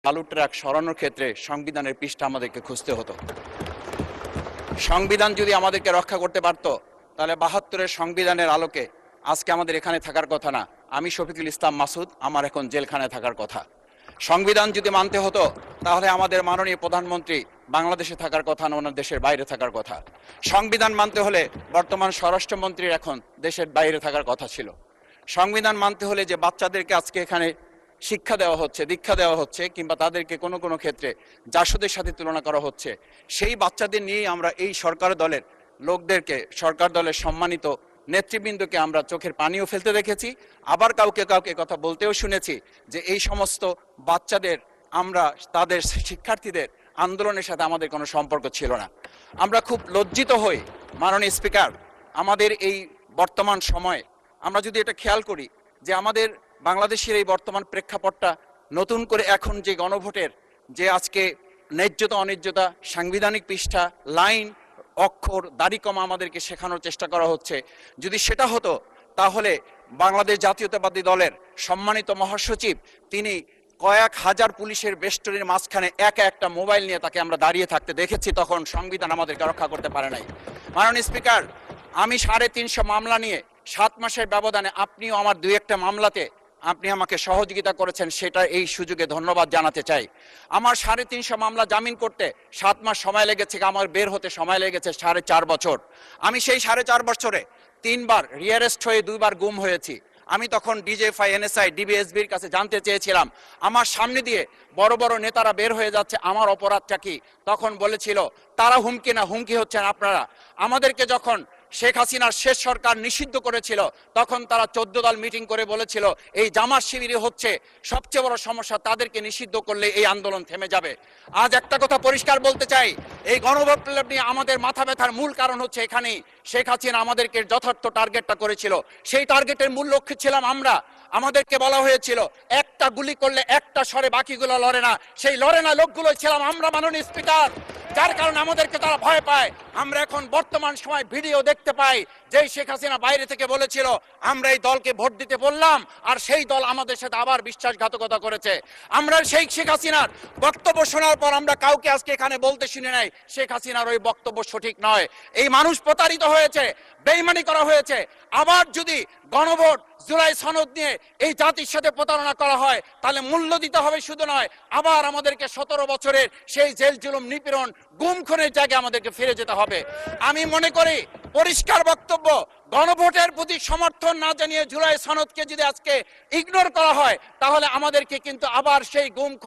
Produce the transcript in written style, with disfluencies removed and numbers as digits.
বালু ট্রাক সরানোর ক্ষেত্রে সংবিধানের পৃষ্ঠা আমাদেরকে খুঁজতে হতো। সংবিধান যদি আমাদেরকে রক্ষা করতে পারতো তাহলে ৭২-এর সংবিধানের আলোকে আজকে আমাদের এখানে থাকার কথা না। আমি শফিকুল ইসলাম মাসুদ, আমার এখন জেলখানায় থাকার কথা। সংবিধান যদি মানতে হতো তাহলে আমাদের মাননীয় প্রধানমন্ত্রী বাংলাদেশে থাকার কথা না, ওনার দেশের বাইরে থাকার কথা। সংবিধান মানতে হলে বর্তমান স্বরাষ্ট্রমন্ত্রীর এখন দেশের বাইরে থাকার কথা ছিল। সংবিধান মানতে হলে যে বাচ্চাদেরকে আজকে এখানে শিক্ষা দেওয়া হচ্ছে, দীক্ষা দেওয়া হচ্ছে, কিংবা তাদেরকে কোনো কোনো ক্ষেত্রে জাসদের সাথে তুলনা করা হচ্ছে, সেই বাচ্চাদের নিয়েই আমরা এই সরকার দলের লোকদেরকে, সরকার দলের সম্মানিত নেতৃবৃন্দকে আমরা চোখের পানিও ফেলতে দেখেছি। আবার কাউকে কাউকে কথা বলতেও শুনেছি যে এই সমস্ত বাচ্চাদের, আমরা তাদের শিক্ষার্থীদের আন্দোলনের সাথে আমাদের কোনো সম্পর্ক ছিল না। আমরা খুব লজ্জিত হই মাননীয় স্পিকার, আমাদের এই বর্তমান সময়ে আমরা যদি এটা খেয়াল করি যে আমাদের বাংলাদেশের এই বর্তমান প্রেক্ষাপটটা নতুন করে এখন যে গণভোটের যে আজকে ন্যায্যতা অন্যায্যতা, সাংবিধানিক পৃষ্ঠা, লাইন, অক্ষর, দাড়িকমা আমাদেরকে শেখানোর চেষ্টা করা হচ্ছে, যদি সেটা হতো তাহলে বাংলাদেশ জাতীয়তাবাদী দলের সম্মানিত মহাসচিব তিনি কয়েক হাজার পুলিশের বেষ্টনীর মাঝখানে একা একটা মোবাইল নিয়ে তাকে আমরা দাঁড়িয়ে থাকতে দেখেছি, তখন সংবিধান আমাদেরকে রক্ষা করতে পারে নাই। মাননীয় স্পিকার, আমি ৩৫০ মামলা নিয়ে ৭ মাসের ব্যবধানে, আপনিও আমার ২-১টা মামলাতে আপনি আমাকে সহযোগিতা করেছেন, সেটা এই সুযোগে ধন্যবাদ জানাতে চাই। আমার ৩৫০ মামলা জামিন করতে ৭ মাস সময় লেগেছে, আমার বের হতে সময় লেগেছে ৪.৫ বছর। আমি সেই ৪.৫ বছরে ৩বার রিয়ারেস্ট হয়ে ২বার গুম হয়েছি। আমি তখন ডিজিএফআই, এনএসআই, ডিবিএসবির কাছে জানতে চেয়েছিলাম, আমার সামনে দিয়ে বড় বড় নেতারা বের হয়ে যাচ্ছে, আমার অপরাধটা কি? তখন বলেছিল তারা হুমকি না, হুমকি হচ্ছেন আপনারা। আমাদেরকে যখন শেখ হাসিনার শেষ সরকার নিষিদ্ধ করেছিল তখন তারা ১৪ দল মিটিং করে বলেছিল এই জামাত শিবিরই হচ্ছে সবচেয়ে বড় সমস্যা, তাদেরকে নিষিদ্ধ করলে এই আন্দোলন থেমে যাবে। আজ একটা কথা পরিষ্কার বলতে চাই, এই গণবিপ্লব নিয়ে আমাদের মাথা ব্যথার মূল কারণ হচ্ছে এখানেই শেখ হাসিনা আমাদেরকে যথার্থ টার্গেটটা করেছিল। সেই টার্গেটের মূল লক্ষ্য ছিলাম আমরা। আমাদেরকে বলা হয়েছিল একটা গুলি করলে একটা সরে বাকিগুলো লড়ে না, সেই লড়ে না লোকগুলো ছিলাম আমরা মাননীয় স্পিকার, যার কারণে আমাদেরকে তারা ভয় পায়। আমরা এখন বর্তমান সময় ভিডিও দেখতে পাই যে শেখ হাসিনা বাইরে থেকে বলেছিল আমরা এই দলকে ভোট দিতে বললাম, আর সেই দল আমাদের সাথে আবার বিশ্বাসঘাতকতা করেছে। আমরা সেই শেখ হাসিনার বক্তব্য শোনার পর আমরা কাউকে আজকে এখানে বলতে শুনে নাই শেখ হাসিনার ওই বক্তব্য সঠিক নয়। এই মানুষ প্রতারিত হয়েছে, বেইমানি করা হয়েছে। আবার যদি গণভোট, জুলাই সনদ নিয়ে এই জাতির সাথে প্রতারণা করা হয় তাহলে মূল্য দিতে হবে, শুধু নয় আবার আমাদেরকে ১৭ বছরের সেই জেল জুলুম, নিপীড়ন, গুম খুনের জায়গায় আমাদেরকে ফিরে যেতে হবে। আমি মনে করি পরিষ্কার বক্তব্য, গণভোটের প্রতি সমর্থন না জানিয়ে জুলাই সনদকে যদি আজকে ইগনোর করা হয় তাহলে আমাদেরকে কিন্তু আবার সেই গুম